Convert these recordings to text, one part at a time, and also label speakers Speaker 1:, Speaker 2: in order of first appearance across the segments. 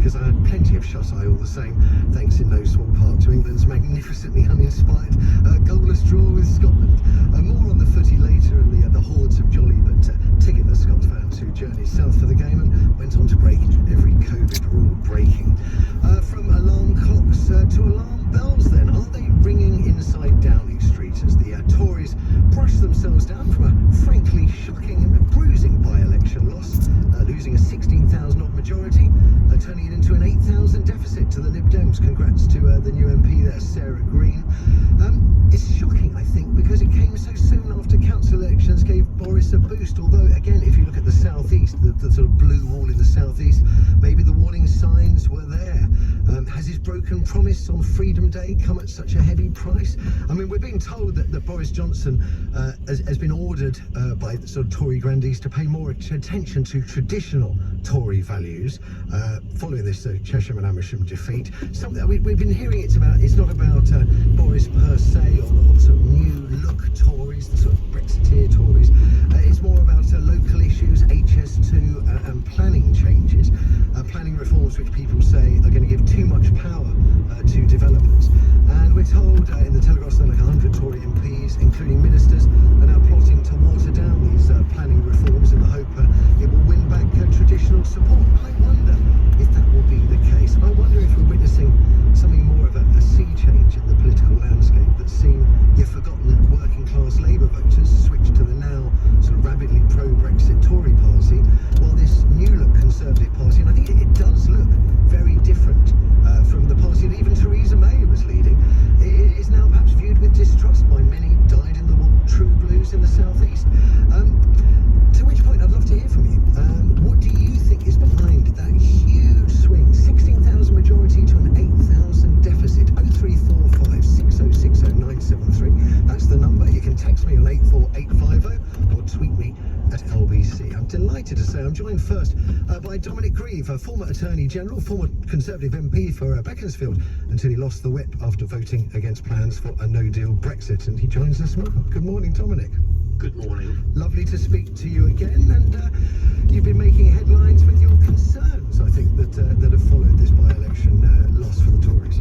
Speaker 1: because I had plenty of shut-eye all the same, thanks in no small part to England's magnificently uninspired goalless draw with Scotland. More on the footy later and the hordes of jolly but ticketless Scots fans who journeyed south for the game and went on to break every COVID rule breaking. From alarm clocks to alarm bells then, are they ringing inside Downing Street as the Tories brush themselves down from a frankly shocking and bruising by-election loss, losing a 16,000 odd majority, turning it into an 8,000 deficit to the Lib Dems. Congrats to the new MP there, Sarah Green. It's shocking, I think, because it came so soon after council elections gave Boris a boost, although again, if you look at the southeast, the sort of blue wall in the southeast, maybe the warning signs were there. Has his broken promise on Freedom Day come at such a heavy price? I mean, we're being told that Boris Johnson has been ordered by the sort of Tory grandees to pay more attention to traditional Tory values following this Chesham and Amersham defeat. Something we've been hearing it's not about Boris per se or sort of new look Tories, the sort of Brexiteer Tories. It's more about local issues, HS2 and planning changes, planning reforms which people say are going to give too much power to developers. And we're told in the Telegraph that like 100 Tory MPs, including ministers, are now plotting to water down these planning reforms in the hope it will win back traditional support. I wonder if that will be the case. I wonder if we're witnessing something more of a sea change in the political landscape that's seen your forgotten working class Labour voters switch to the now sort of rabidly pro-Brexit Tory party, while this new look Conservative party, and I think it does look very different from the party that even Theresa May was leading, it is now perhaps viewed with distrust by many dyed-in-the-wool true blues in the southeast. To which point I'd love to hear from you. What do you think is behind that huge swing? 16,000 majority to an 8,000 deficit. 0345 6060 973. That's the number. You can text me on 84850 or tweet me at LBC. I'm delighted to say I'm joined first by Dominic Grieve, a former Attorney General, former Conservative MP for Beaconsfield, until he lost the whip after voting against plans for a no-deal Brexit. And he joins us now. Good morning, Dominic.
Speaker 2: Good morning.
Speaker 1: Lovely to speak to you again, and you've been making headlines with your concerns, I think, that have followed this by-election loss for the Tories.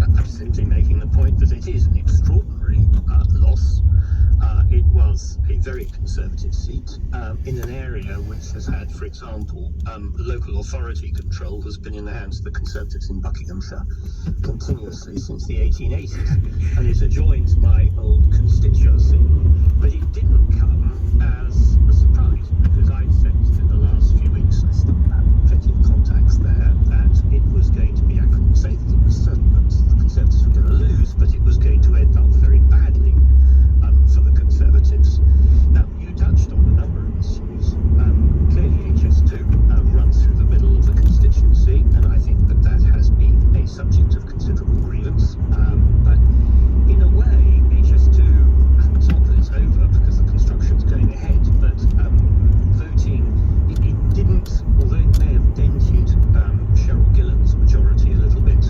Speaker 2: I'm simply making the point that it is an extraordinary loss. It was a very Conservative seat in an area which has had, for example, local authority control has been in the hands of the Conservatives in Buckinghamshire continuously since the 1880s, and it adjoins my old constituency. But it didn't come as a surprise, because I'd sensed in the last few weeks, I still have plenty of contacts there, that it was going to be, I couldn't say that it was certain that the Conservatives were going to lose, but it was going to end up very badly for the Conservatives. Now, you touched on a number of issues. Clearly HS2 runs through the middle of the constituency, and I think that has been a subject of considerable grievance. But in a way, HS2, it's not that it's over because the construction's going ahead, but voting, it didn't, although it may have dented Cheryl Gillen's majority a little bit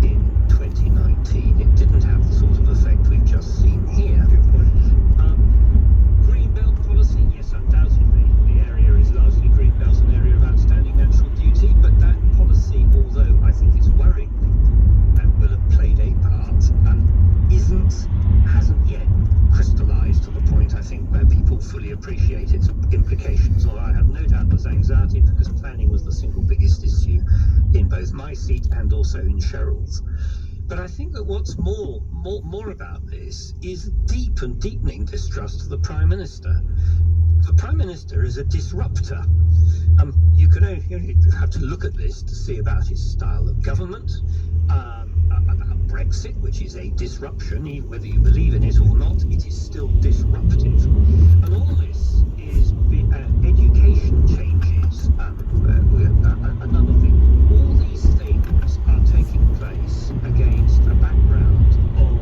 Speaker 2: in 2019, it didn't have the sort of effect we've just seen here. Green belt policy, yes, undoubtedly. The area is largely green belt, an area of outstanding natural beauty, but that policy, although I think it's worrying and will have played a part, hasn't yet crystallised to the point, I think, where people fully appreciate its implications. Although I have no doubt there's anxiety, because planning was the single biggest issue in both my seat and also in Cheryl's. But I think that what's more about this is deep and deepening distrust of the Prime Minister. The Prime Minister is a disruptor. You only have to look at this to see about his style of government, about Brexit, which is a disruption, even whether you believe in it or not, it is still disruptive. And all this is education changes, another thing. All these things are taking place against a background of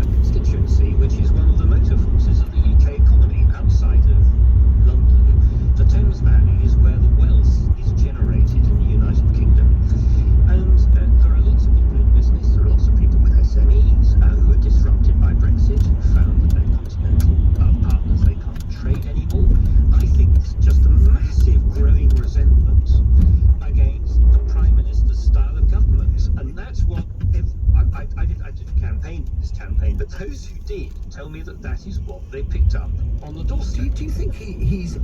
Speaker 2: a constituency which is one of the motor forces of the UK economy. Outside of London, the Thames Valley is where the wealth is generated in the United Kingdom. And there are lots of people in business, there are lots of people with SMEs who are disrupted by Brexit, who found that their continental partners, they can't trade anymore. I think it's just a massive growing resentment against those who did tell me that that is what they picked up on the doorstep.
Speaker 1: Do you think he's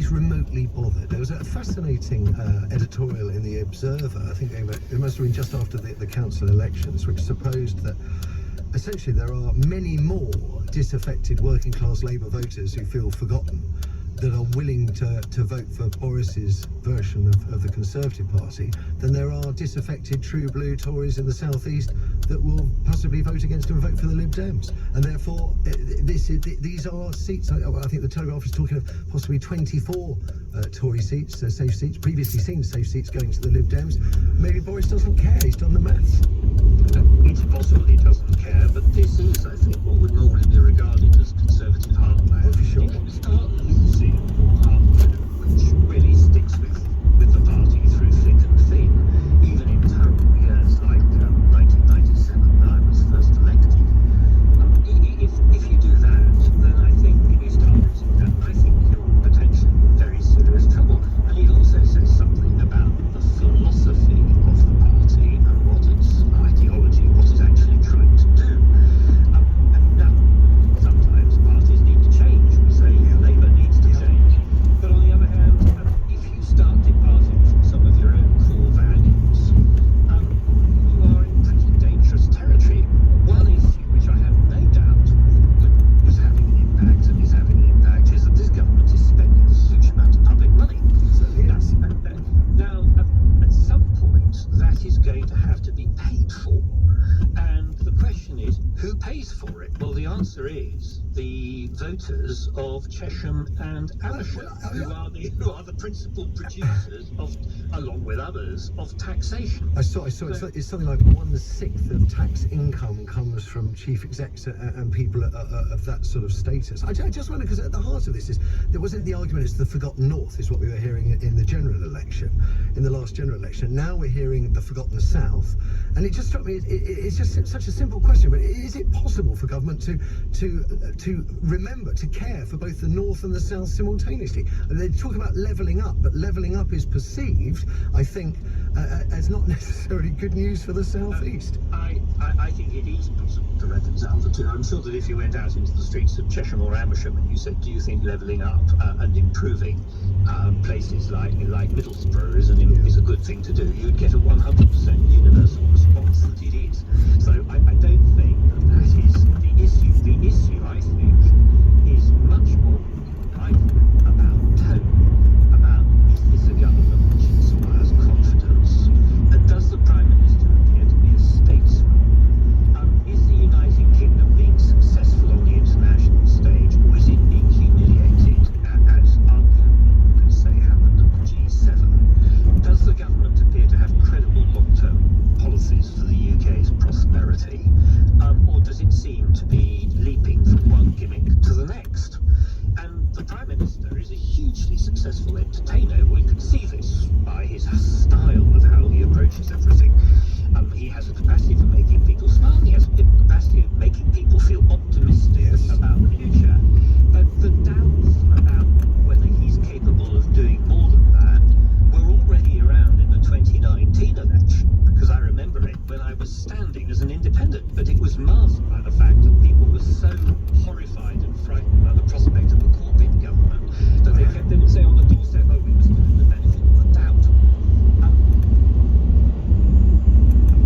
Speaker 1: remotely bothered? There was a fascinating editorial in the Observer, I think it must have been just after the council elections, which supposed that essentially there are many more disaffected working class Labour voters who feel forgotten, that are willing to vote for Boris's version of the Conservative Party, than there are disaffected true blue Tories in the South East that will possibly vote against him and vote for the Lib Dems. And therefore, these are seats. I think the Telegraph is talking of possibly 24 Tory seats, safe seats, previously seen safe seats going to the Lib Dems. Maybe Boris doesn't care, he's done the maths.
Speaker 2: It's possible he doesn't care, but this is, I think, what would normally be regarded as Conservative heartland.
Speaker 1: Oh, for sure.
Speaker 2: If you start losing your heartland, which really sticks with the party through thick and thin, even in terrible years like 1997, when I was first elected. If you do that, then I think if you start losing that, I think you're potentially in very serious trouble. And it also says something about the philosophy of the party and what its ideology, what it's actually trying to do. Now, sometimes parties need to change. We say Labour needs to change. But on the other hand, if you start departing from some of your own core values, you are in pretty dangerous territory. One issue, which I have no doubt was having an impact and is having an impact, is that this government is spending a huge amount of public money. Now, at some point, that is going to have to be paid for. And the question is, who pays for it? Well, the answer is the voters of Chesham and Amersham, who are the principal producers of, along with others, of taxation.
Speaker 1: I saw. It's something like 1/6 of tax income comes from chief execs and people of that sort of status. I just wonder, because at the heart of this is, there wasn't the argument it's the forgotten North, is what we were hearing in the general election, in the last general election. Now we're hearing the forgotten South, and it just struck me, it's just such a simple question, but is it possible for government to remember, to care for both the North and the South simultaneously? And they talk about levelling up, but levelling up is perceived, I think, as not necessarily good news for the South East.
Speaker 2: I think it is possible to reconcile the two. I'm sure that if you went out into the streets of Chesham or Amersham and you said, do you think levelling up and improving places like Middlesbrough is a good thing to do, you'd get a 100% universal response that it is. So I don't think that is the issue. The issue, I think, is much more about tone, about is this a government which inspires confidence? And does the Prime Minister appear to be a statesman? Is the United Kingdom being successful on the international stage, or is it being humiliated, as arguably you could say happened at the G7? Does the government appear to have credible long-term policies for the UK's prosperity, or does it seem to be leaping from one gimmick to the next? And the Prime Minister is a hugely successful entertainer. We can see this by his style of how he approaches everything. He has a capacity for making people smile. He has a capacity of making people feel optimistic about the future. But the doubts about whether he's capable of doing more than that were already around in the 2019 election, because I remember it when I was standing as an independent, but it was masked by the fact that people were so horrified and frightened by the prospect of a Corbyn government that they would say on the doorstep, oh, we must give them the benefit of the doubt.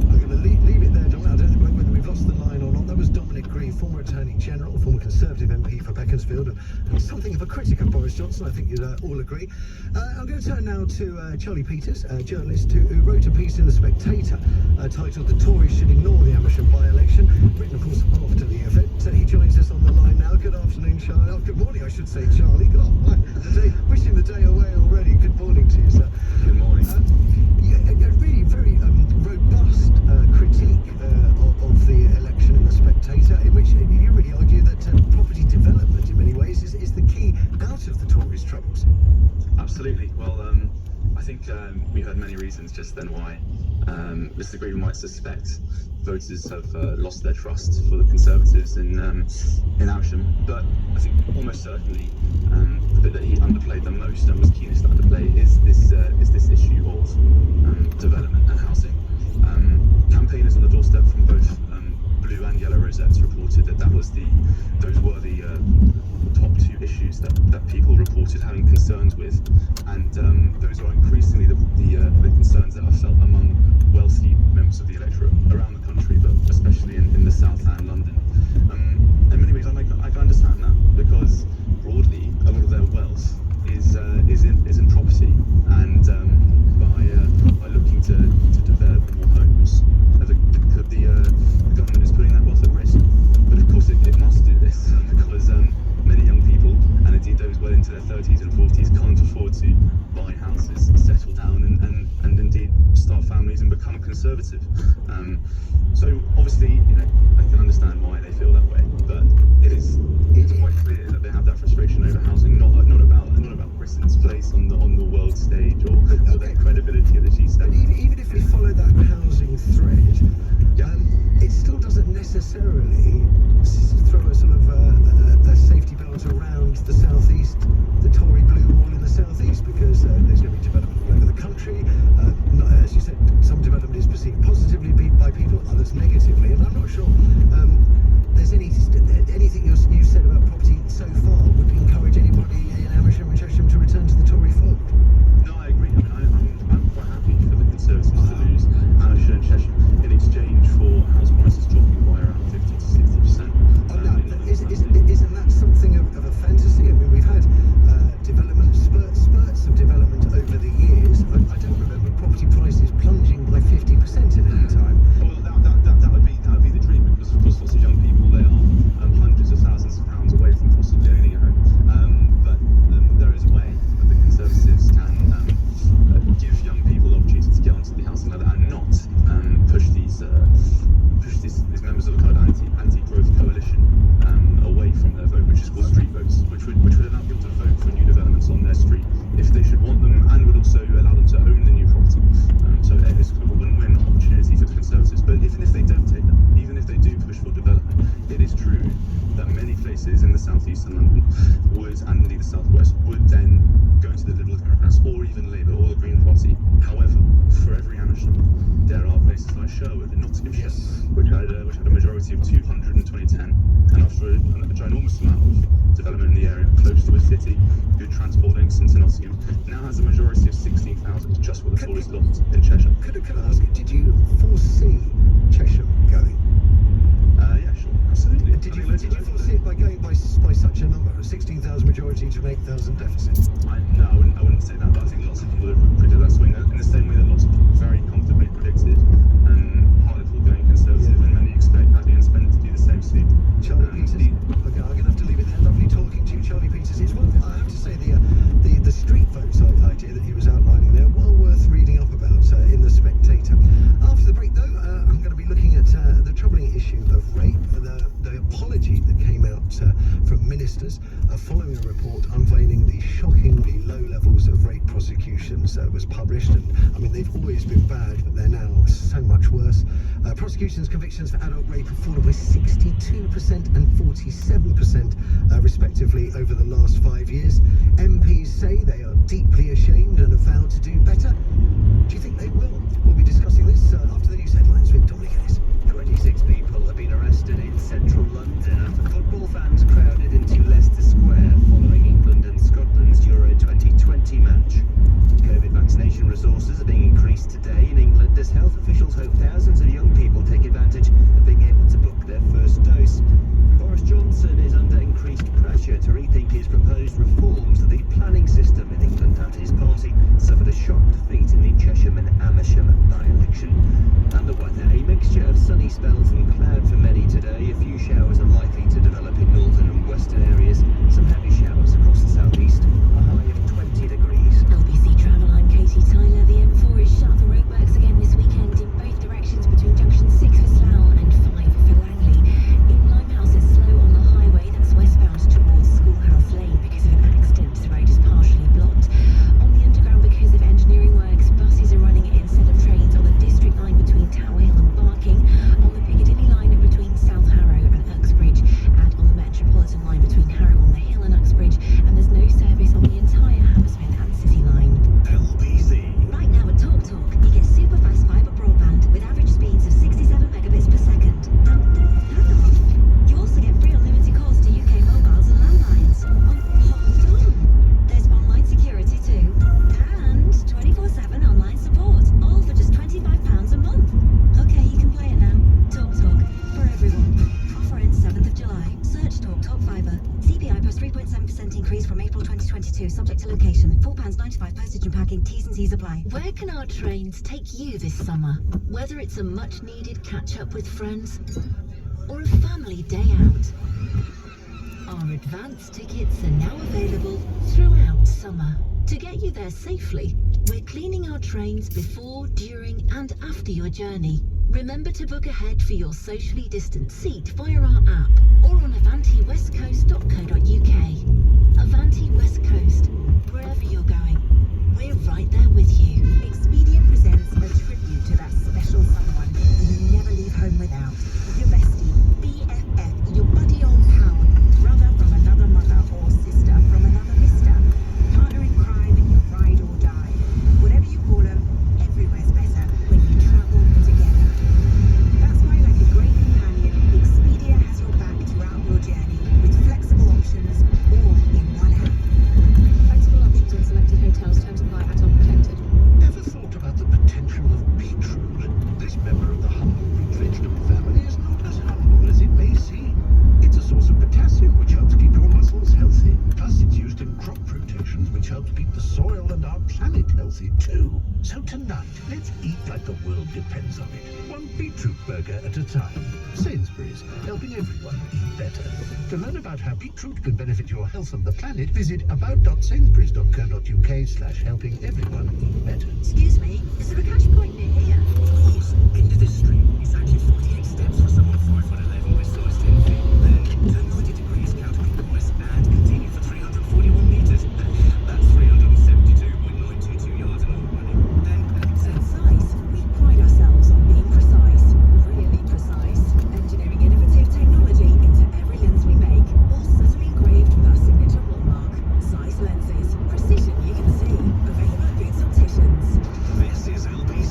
Speaker 1: I'm going to leave it there, John. I don't know whether we've lost the line or not. That was Dominic Green, former Attorney General, former Conservative MP for Beaconsfield, and something of a critic of Boris Johnson, I think you'd all agree. I'm going to turn now to Charlie Peters, a journalist who wrote a piece in The Spectator titled "The Tories Should Ignore the Amersham by-election," written, of course, after the event. He joins us on the line now. Good afternoon, Charlie. Oh, good morning, I should say, Charlie. God, wishing the day away already. Good morning to you, sir.
Speaker 3: Good morning.
Speaker 1: A really very robust critique of the election in The Spectator, in which you really argue that property development, in many ways, is the key out of the Tories' troubles.
Speaker 3: Absolutely. Well, I think we heard many reasons just then why Mr. Green might suspect voters have lost their trust for the Conservatives in Amersham. But I think almost certainly the bit that he underplayed the most and was keenest to underplay is this issue of development and housing. Campaigners on the doorstep from both blue and yellow rosettes reported that issues that people reported having concerns with, and those are increasingly the concerns that are felt among wealthy members of the electorate around the country, but especially in the south and London. In many ways, I can understand that, because broadly, a lot of their wealth is in property, and by looking to develop more homes, the government is putting that wealth at risk. But of course, it must do this because many young people, and indeed those well into their 30s and 40s, can't afford to buy houses, settle down, and indeed start families and become conservative. So obviously, I can understand why they feel that way, but it's quite clear that they have that frustration over housing, not about Britain's place on the world stage or their credibility of the G7.
Speaker 1: But even if we follow that housing thread, it still doesn't necessarily throw a sort of a safety belt around the southeast, the Tory blue wall in the southeast, because there's going to be development all over the country. As you said, some development is perceived positively by people, others negatively, and I'm not sure there's anything you said about property so far would encourage anybody in Amersham and Chesham to return to the Tory fold.
Speaker 3: No, I agree. I'm quite happy for the Conservatives to lose Amersham and Chesham in exchange for house prices dropping by around 50 to 60%.
Speaker 1: Isn't that something of a fantasy? I mean, we've had development spurts of development over the years. I don't remember property prices plunging by 50% at any time.
Speaker 3: Well, that would be the dream, because of course lots of young people, they are hundreds of thousands of pounds away from possibly owning a home. But there is a way that the Conservatives can give young people the opportunity to get onto the housing ladder and not push these members of the kind of anti-growth coalition away from their vote, which is called street votes, which would allow people to vote for new developments on their street if they should want them, and would also allow them to own the new property. So it's kind of a win-win opportunity for the Conservatives. But even if they don't take them, even if they do push for development, it is true that many places in the southeast and London and indeed the southwest would then go to the Liberal Democrats or even Labour or the Green Party. However, for every Amersham, there are places like Sherwood in Nottinghamshire, which had a majority of 200 in 2010, and after a ginormous amount of development in the area, close to a city, good transport links into Nottingham, now has a majority of 16,000, just what the Tories lost in Chesham.
Speaker 1: Could I ask you, did you foresee Chesham going?
Speaker 3: Yeah, sure, absolutely.
Speaker 1: Did you foresee it by going by such a number, a 16,000 majority to an 8,000 deficit?
Speaker 3: No, I wouldn't say that, but I think lots of people have predicted that swing in the same way that lots of people very comfortably predicted Hartlepool going Conservative, and many expect Hadley and Spence to do the same soon.
Speaker 1: Charlie Peters. Okay, I'm going to have to leave it there. Lovely talking to you, Charlie Peters. It's one thing I have to say, the street votes idea that he was outlining there, well worth reading up about in The Spectator. After the break, though, I'm going to be looking at the troubling issue of rape, the apology that came out from ministers following a report unveiling the shockingly low levels of rape prosecutions was published. And I mean, they've always been bad, but they're now so much worse. Prosecutions, convictions for adult rape have fallen by 62% and 47% respectively over the last 5 years. MPs say they are deeply ashamed and have vowed to do better. Do you think they will? We'll be discussing this after the news headlines with Dominic Ellis.
Speaker 4: 26 people have been arrested in central London after football fans crowded into Leicester Square following England and Scotland's Euro 2020 match. COVID vaccination resources are being increased today in England as health officials hope thousands of young people take advantage of being able to book their first dose. Boris Johnson is under increased pressure to rethink his proposed reforms to the planning system in England after his party suffered a shock defeat in the Chesham and Amersham by-election. And the weather, a mixture of sunny spells and cloud for many today. A few showers are likely to develop in northern and western areas. Some heavy showers across the southeast. A high of 20 degrees.
Speaker 5: LBC Travel, I'm Katie Tyler. The M4 is shut for roadworks again this weekend in both directions between junction 6 for Slough and 5 for Langley. In Limehouse, it's slow on the highway, that's westbound towards Schoolhouse Lane because of an accident. The road is partially blocked. On the underground, because of engineering works, buses are running instead of trains on the district line between Tower Hill and Barking. On the Piccadilly line between South Harrow and Uxbridge. can our trains take you this summer? Whether it's a much-needed catch-up with friends or a family day out. Our advance tickets are now available throughout summer. To get you there safely, we're cleaning our trains before, during and after your journey. Remember to book ahead for your socially distant seat via our app or on avantiwestcoast.co.uk. Avanti West Coast, wherever you're going, we're right there with you.
Speaker 6: Expedia presents a tribute to that special someone you never leave home without. Your bestie, BFF, your buddy old pal, brother from another mother or sister from another mister, partner in crime and your ride or die. Whatever you call them, everywhere's better when you travel together. That's why, like a great companion, Expedia has your back throughout your journey with flexible options all in one app.
Speaker 7: Flexible options on selected hotels, terms apply, add-on protected.
Speaker 1: Ever thought about the potential of beetroot? This member of the humble root vegetable family is not as humble as it may seem. It's a source of potassium which helps keep your muscles healthy. Plus it's used in crop rotations which helps keep the soil and our planet healthy too. So tonight, let's eat like the world depends on it. One beetroot burger at a time. Sainsbury's, helping everyone eat better. To learn about how beetroot can benefit your health and the planet, visit about.sainsbury's.co.uk/helping everyone eat better.
Speaker 6: Excuse me, is there a cash point near here?
Speaker 4: Of course, end of this street. Exactly 48 steps for someone 5'11" with size 10 feet. Then turn 90 degrees counterclockwise and continue for 341 meters. That's 372.922 yards in all running. Then
Speaker 6: Precise. We pride ourselves on being precise. Really precise. Engineering innovative technology into every lens we make. All subtly engraved with our signature hallmark. Size lenses. Precision you can see. Available at Boots Opticians.
Speaker 4: this is LBC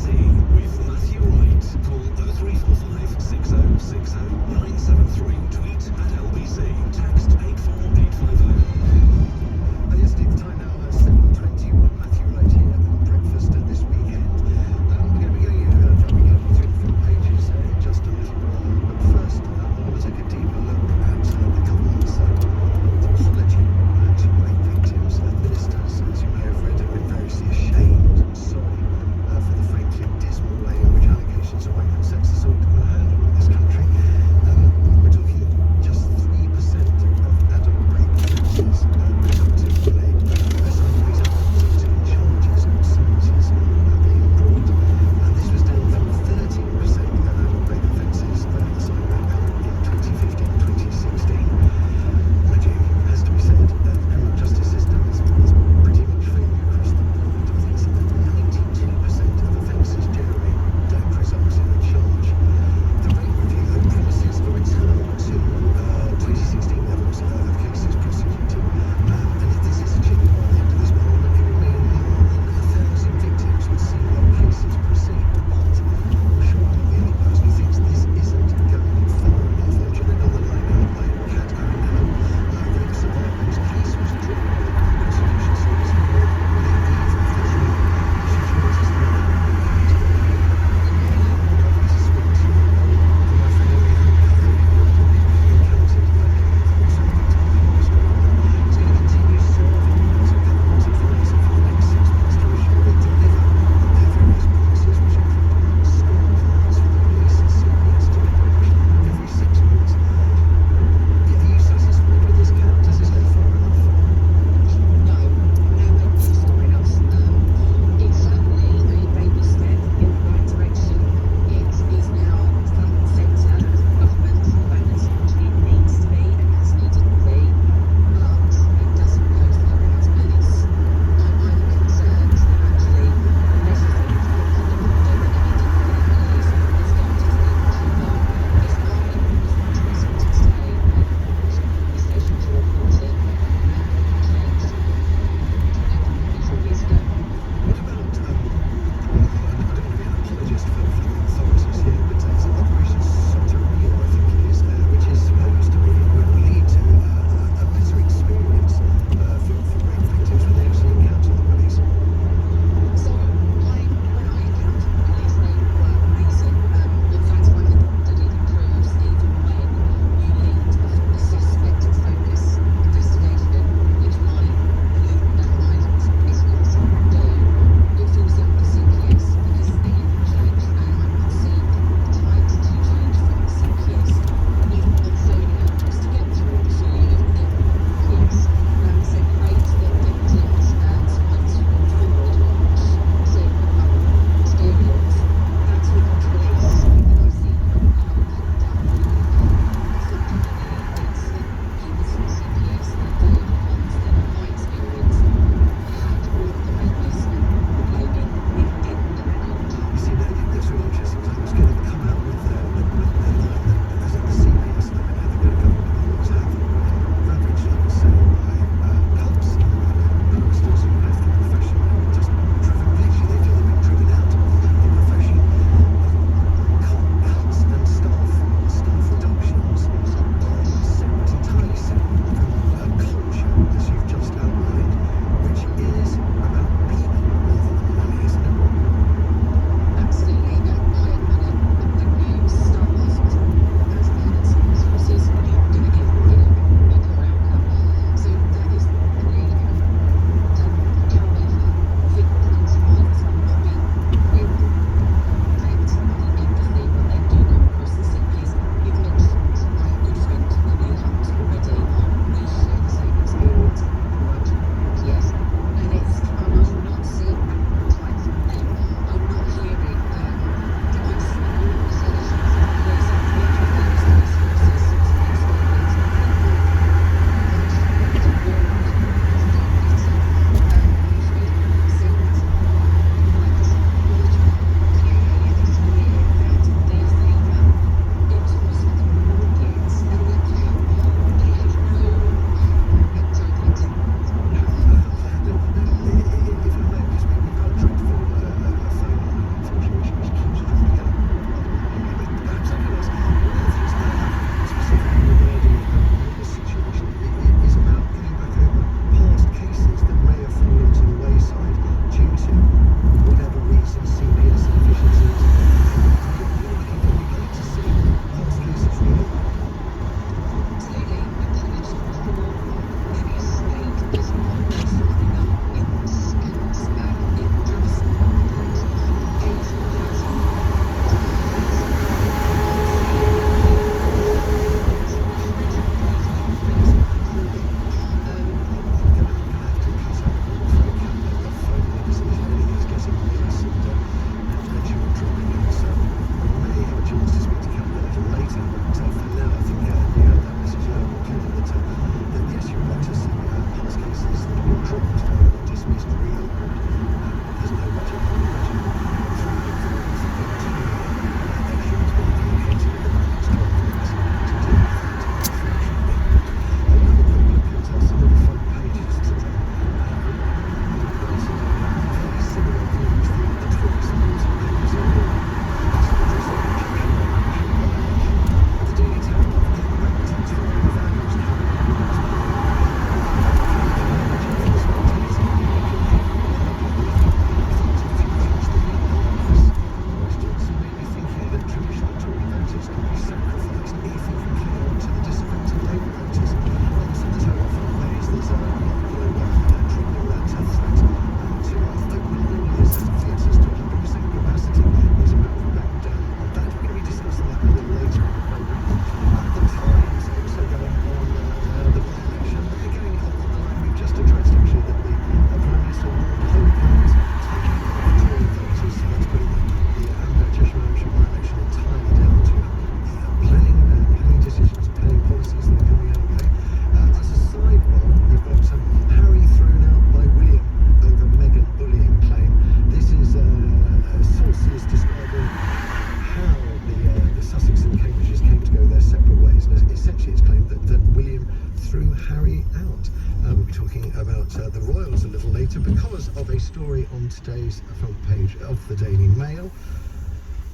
Speaker 1: later because of a story on today's front page of the Daily Mail.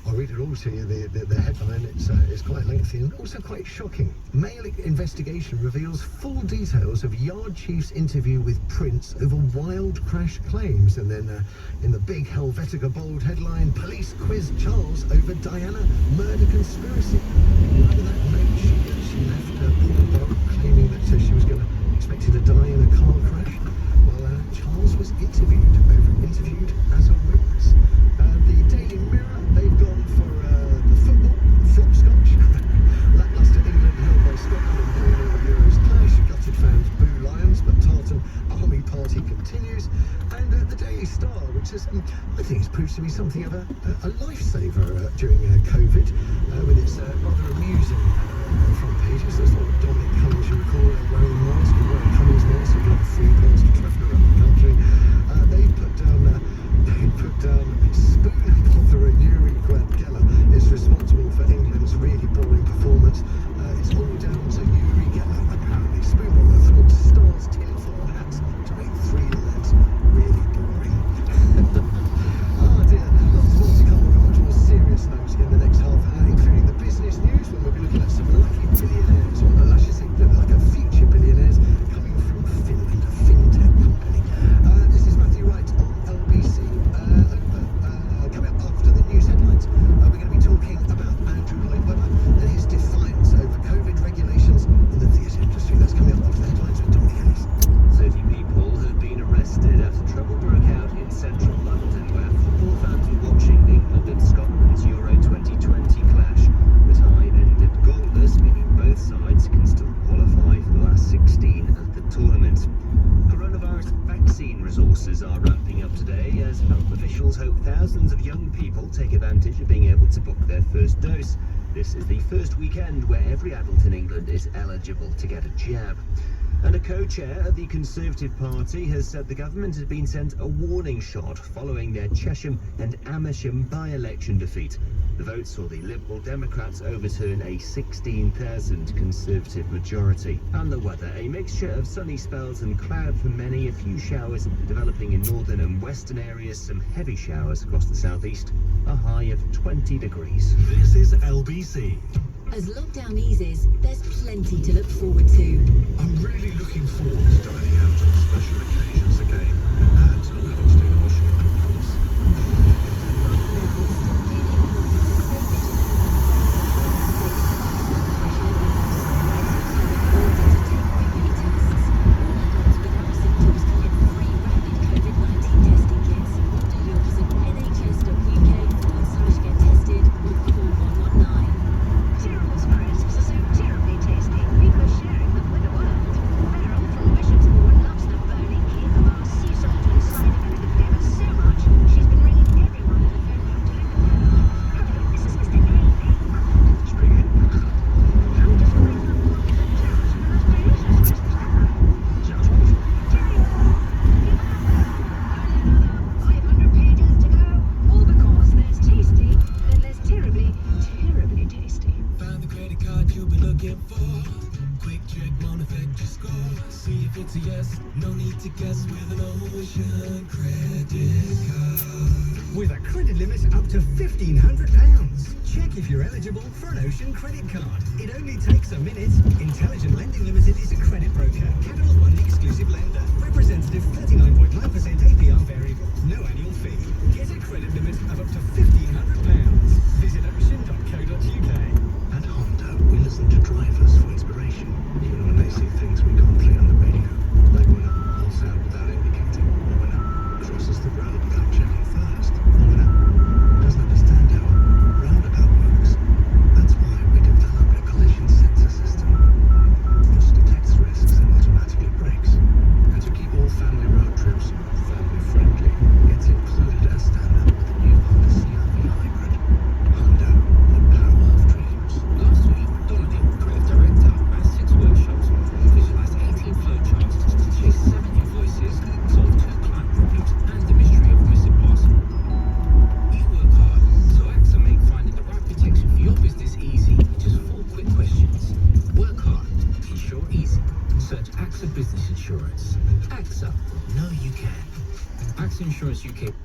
Speaker 1: I'll read it all to you, the headline. It's quite lengthy and also quite shocking. Mail investigation reveals full details of Yard Chief's interview with Prince over wild crash claims. And then in the big Helvetica bold headline, police quiz Charles over Diana murder conspiracy. You remember that note she left Paul Burke claiming that she was expected to die in a car crash? Well, Charles was interviewed as a witness. The Daily Mirror, they've gone for the football, flopscotch. Lacklustre England held by Scotland in 9-0 Euros clash. Gutted fans boo Lions, but Tartan Army Party continues. And the Daily Star, which is, I think it's proved to be something of a lifesaver during COVID, with its rather amusing front pages. There's what Dominic Cummings, you recall, wearing a mask, wearing Cummings mask, and got a free pass to travel around the country. They put down spoon botherer Yuri Geller is responsible for England's really boring performance. It's all down to Yuri Geller, apparently. Spoon botherer thought stars tinfoil hats to make 3 legs really boring. Oh dear, lots more to come on a much more serious note in the next half hour, including the business news, when we'll be looking at some lucky billionaires, or I should say, like a future billionaires coming from Finland, a fintech company. This is Matthew Wright on LBC. Coming up after the news headlines, we're going to be talking about Andrew Lloyd Webber and his defiance over COVID regulations in the theatre industry. That's coming up after the headlines with Dominic Ellis.
Speaker 4: 30 people have been arrested after trouble broke out in central London, where football fans were watching England and Scotland's Euro 2020 clash. The tie ended goalless, meaning both sides can still qualify for the last 16 of the tournament. Coronavirus vaccine resources are ramping up today as health officials hope thousands of young people take advantage of being able to book their first dose. This is the first weekend where every adult in England is eligible to get a jab. And a co-chair of the Conservative Party has said the government has been sent a warning shot following their Chesham and Amersham by-election defeat. The vote saw the Liberal Democrats overturn a 16,000 Conservative majority. And the weather, a mixture of sunny spells and cloud for many, a few showers developing in northern and western areas, some heavy showers across the southeast, a high of 20 degrees.
Speaker 8: This is LBC.
Speaker 5: As lockdown eases, there's plenty to look forward to.
Speaker 8: I'm really looking forward to dining out on special occasions again and not having to do the washing of my clothes.
Speaker 9: it's a yes. No need to guess with an Ocean credit card.
Speaker 10: With a credit limit up to £1,500. Check if you're eligible for an Ocean credit card. It only takes a minute. Intelligent Lending Limited is a credit broker. Capital One exclusive lender. Representative 39.9% APR variable. No annual fee. Get a credit limit of up to £1,500. Visit ocean.co.uk.
Speaker 8: At Honda, we listen to drivers for inspiration, even when they see things we can't play on the radio. Like when a pulls out without indicating, or when a crosses the road without checking first, or when a doesn't understand how a roundabout works. That's why we developed a collision sensor system, which detects risks and automatically brakes. And to keep all family road trips family friendly, it's included as standard with the new Honda CR-V
Speaker 11: Insurance UK